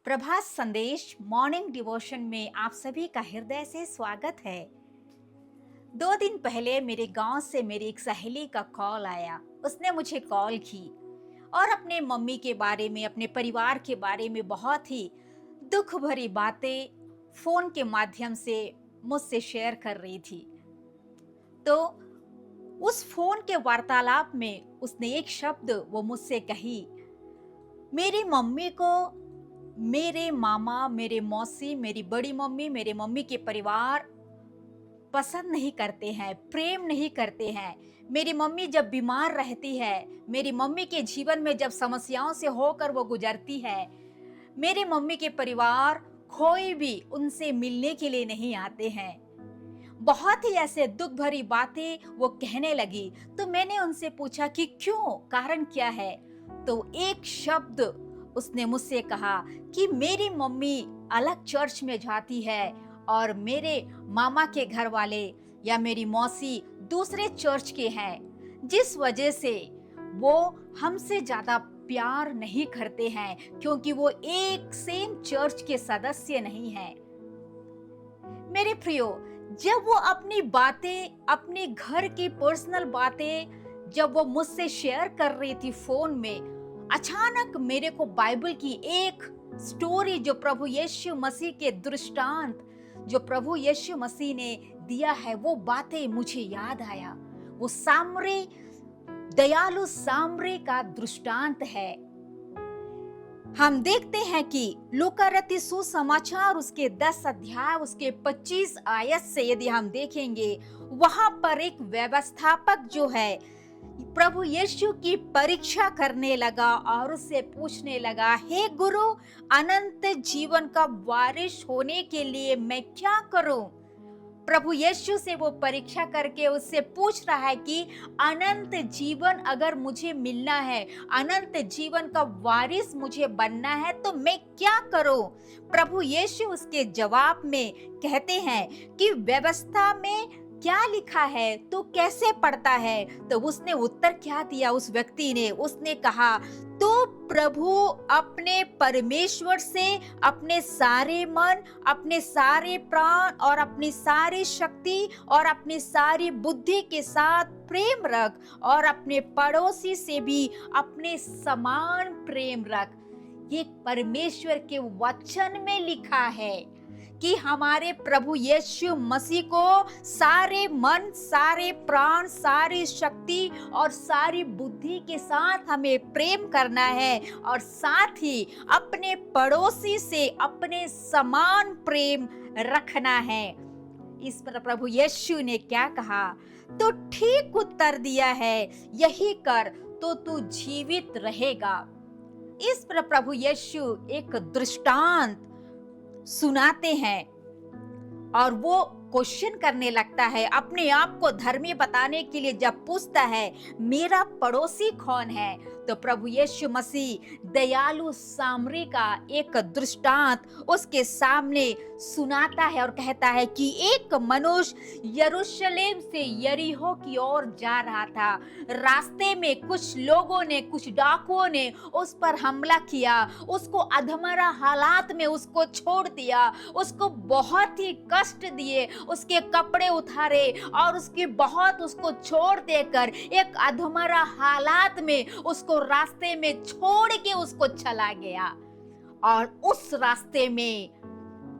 प्रभात संदेश morning devotion में आप सभी का हृदय से स्वागत है। 2 दिन पहले मेरे गांव से मेरी एक सहेली का कॉल आया। उसने मुझे कॉल की और अपने मम्मी के बारे में, अपने परिवार के बारे में बहुत ही दुख भरी बातें फोन के माध्यम से मुझसे शेयर कर रही थी। तो उस फोन के वार्तालाप में उसने एक शब्द वो मुझसे कही, मेरी मम्मी को मेरे मामा, मेरे मौसी, मेरी बड़ी मम्मी, मेरे मम्मी के परिवार पसंद नहीं करते हैं, प्रेम नहीं करते हैं। मेरी मम्मी जब बीमार रहती है, मेरी मम्मी के जीवन में जब समस्याओं से होकर वो गुजरती है, मेरे मम्मी के परिवार कोई भी उनसे मिलने के लिए नहीं आते हैं। बहुत ही ऐसे दुख भरी बातें वो कहने लगी। तो मैंने उनसे पूछा कि क्यों, कारण क्या है? तो एक शब्द उसने मुझसे कहा कि मेरी मम्मी अलग चर्च में जाती है और मेरे मामा के घर वाले या मेरी मौसी दूसरे चर्च के हैं, जिस वजह से वो हमसे ज्यादा प्यार नहीं करते हैं, क्योंकि वो एक सेम चर्च के सदस्य नहीं हैं। मेरे प्रियो, जब वो अपनी बातें, अपने घर की पर्सनल बातें जब वो मुझसे शेयर कर रही थी फोन में, अचानक मेरे को बाइबल की एक स्टोरी, जो प्रभु यीशु मसीह के दृष्टांत, जो प्रभु यीशु मसीह ने दिया है, वो बातें मुझे याद आया। वो सामरी, दयालु सामरी का दृष्टांत है। हम देखते हैं कि लूका रचित सुसमाचार उसके 10 अध्याय उसके 25 आयत से यदि हम देखेंगे, वहां पर एक व्यवस्थापक जो है प्रभु यीशु की परीक्षा करने लगा और उससे पूछने लगा, हे गुरु, अनंत जीवन का वारिस होने के लिए मैं क्या करूं? प्रभु यीशु से वो परीक्षा करके उससे पूछ रहा है कि अनंत जीवन अगर मुझे मिलना है, अनंत जीवन का वारिस मुझे बनना है, तो मैं क्या करूं? प्रभु यीशु उसके जवाब में कहते हैं कि व्यवस्था में क्या लिखा है, तो कैसे पढ़ता है? तो उसने उत्तर क्या दिया उस व्यक्ति ने? उसने कहा, तो प्रभु अपने परमेश्वर से अपने सारे मन, अपने सारे प्राण और अपनी सारी शक्ति और अपनी सारी बुद्धि के साथ प्रेम रख, और अपने पड़ोसी से भी अपने समान प्रेम रख। ये परमेश्वर के वचन में लिखा है कि हमारे प्रभु यीशु मसीह को सारे मन, सारे प्राण, सारी शक्ति और सारी बुद्धि के साथ हमें प्रेम करना है, और साथ ही अपने पड़ोसी से अपने समान प्रेम रखना है। इस पर प्रभु यीशु ने क्या कहा? तो ठीक उत्तर दिया है, यही कर तो तू जीवित रहेगा। इस पर प्रभु यीशु एक दृष्टांत सुनाते हैं और वो क्वेश्चन करने लगता है, अपने आप को धर्मी बताने के लिए जब पूछता है, मेरा पड़ोसी कौन है? तो प्रभु यीशु मसीह दयालु सामरी का एक दृष्टांत उसके सामने सुनाता है और कहता है कि एक मनुष्य यरूशलेम से यरीहो की ओर जा रहा था। रास्ते में कुछ लोगों ने, कुछ डाकुओं ने उस पर हमला किया, उसको अधमरा हालात में उसको छोड़ दिया, उसको बहुत ही कष्ट दिए, उसके कपड़े उतारे और उसको छोड़ देकर एक अधमरा हालात में उसको रास्ते में छोड़ के उसको चला गया। और उस रास्ते में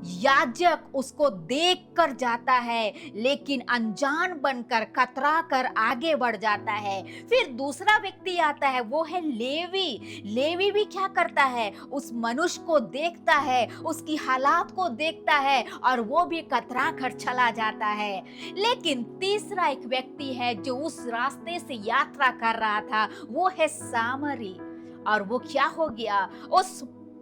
याजक उसको देख कर जाता है, लेकिन अनजान बनकर, कतरा कर आगे बढ़ जाता है। फिर दूसरा व्यक्ति आता है, वो है लेवी। लेवी भी क्या करता है? उस मनुष्य को देखता है, उसकी हालात को देखता है और वो भी कतरा कर चला जाता है। लेकिन तीसरा एक व्यक्ति है जो उस रास्ते से यात्रा कर रहा था, वो है सामरी। और वो क्या हो गया?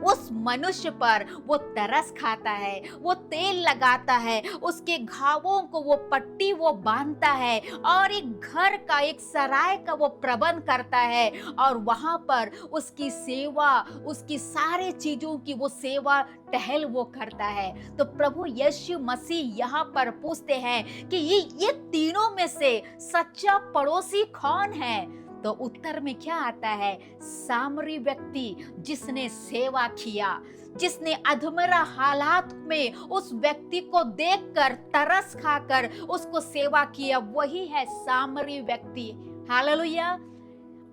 उस मनुष्य पर वो तरस खाता है, वो तेल लगाता है, उसके घावों को वो पट्टी वो बांधता है और एक घर का, एक सराय का वो प्रबंध करता है और वहां पर उसकी सेवा, उसकी सारे चीजों की वो सेवा टहल वो करता है। तो प्रभु यीशु मसीह यहाँ पर पूछते हैं कि ये तीनों में से सच्चा पड़ोसी कौन है? तो उत्तर में क्या आता है? सामरी व्यक्ति जिसने सेवा किया, जिसने अधमरा हालात में उस व्यक्ति को देखकर तरस खाकर उसको सेवा किया, वही है सामरी व्यक्ति। हालेलुया।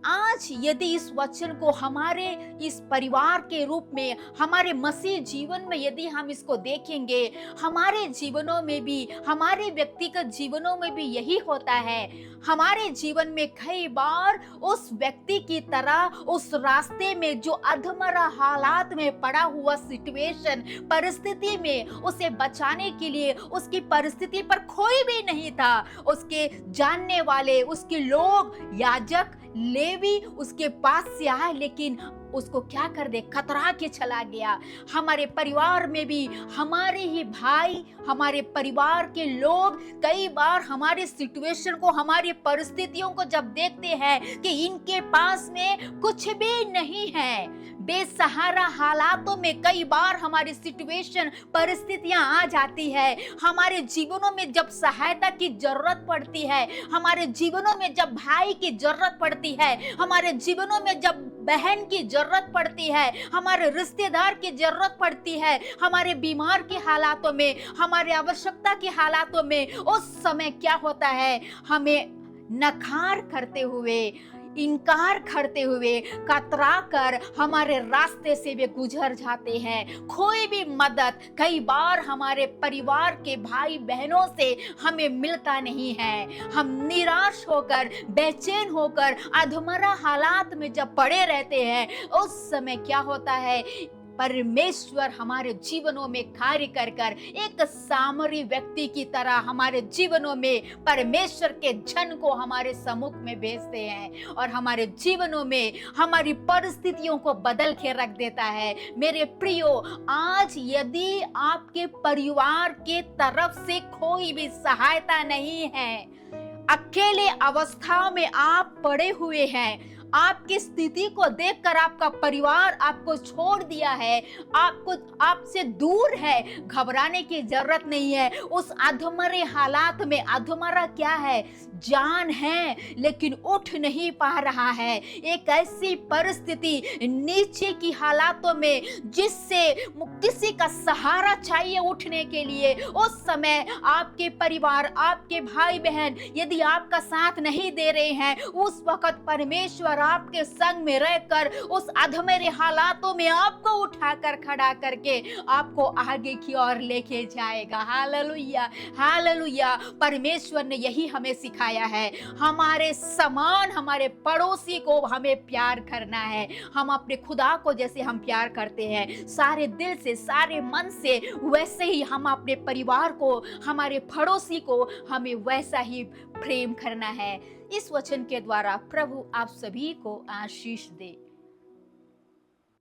आज यदि इस वचन को हमारे इस परिवार के रूप में, हमारे मसीह जीवन में यदि हम इसको देखेंगे, हमारे जीवनों में भी, हमारे व्यक्तिगत जीवनों में भी यही होता है। हमारे जीवन में कई बार उस व्यक्ति की तरह उस रास्ते में जो अधमरा हालात में पड़ा हुआ सिचुएशन, परिस्थिति में उसे बचाने के लिए उसकी परिस्थिति पर कोई भी नहीं था। उसके जानने वाले, उसके लोग, याजक, लेवी उसके पास से आए, लेकिन उसको क्या कर दे? कतरा के चला गया। हमारे परिवार में भी हमारे ही भाई, हमारे परिवार के लोग कई बार हमारे सिचुएशन को, हमारी परिस्थितियों को जब देखते हैं कि इनके पास में कुछ भी नहीं है, बेसहारा हालातों में कई बार हमारी सिचुएशन, परिस्थितियां आ जाती है। हमारे जीवनों में जब सहायता की जरूरत पड़ती है, हमारे जीवनों में जब भाई की जरूरत पड़ती है, हमारे जीवनों में जब बहन की जरूरत पड़ती है, हमारे रिश्तेदार की जरूरत पड़ती है, हमारे बीमार के हालातों में, हमारे आवश्यकता के हालातों में, उस समय क्या होता है? हमें नकार करते हुए, इनकार करते हुए, कतरा कर हमारे रास्ते से वे गुजर जाते हैं। कोई भी मदद कई बार हमारे परिवार के भाई बहनों से हमें मिलता नहीं है। हम निराश होकर, बेचैन होकर, अधमरा हालात में जब पड़े रहते हैं, उस समय क्या होता है? परमेश्वर हमारे जीवनों में कार्य कर कर एक सामरी व्यक्ति की तरह हमारे जीवनों में परमेश्वर के जन को हमारे सम्मुख में भेजते हैं और हमारे जीवनों में हमारी परिस्थितियों को बदल के रख देता है। मेरे प्रियो, आज यदि आपके परिवार के तरफ से कोई भी सहायता नहीं है, अकेले अवस्थाओं में आप पड़े हुए हैं, आपकी स्थिति को देखकर आपका परिवार आपको छोड़ दिया है, आपको आपसे दूर है, घबराने की जरूरत नहीं है। उस अधमरे हालात में, अधमरा क्या है? जान है लेकिन उठ नहीं पा रहा है। एक ऐसी परिस्थिति, नीचे की हालातों में जिससे किसी का सहारा चाहिए उठने के लिए, उस समय आपके परिवार, आपके भाई बहन यदि आपका साथ नहीं दे रहे हैं, उस वक्त परमेश्वर आपके संग में रहकर उस अधमरे हालातों में आपको उठाकर खड़ा करके आपको आगे की ओर लेके जाएगा। Hallelujah, hallelujah. परमेश्वर ने यही हमें सिखाया है। हमारे समान हमारे पड़ोसी को हमें प्यार करना है। हम अपने खुदा को जैसे हम प्यार करते हैं सारे दिल से, सारे मन से, वैसे ही हम अपने परिवार को, हमारे पड़ोसी को हमें वैसा ही प्रेम करना है। इस वचन के द्वारा प्रभु आप सभी को आशीष दे।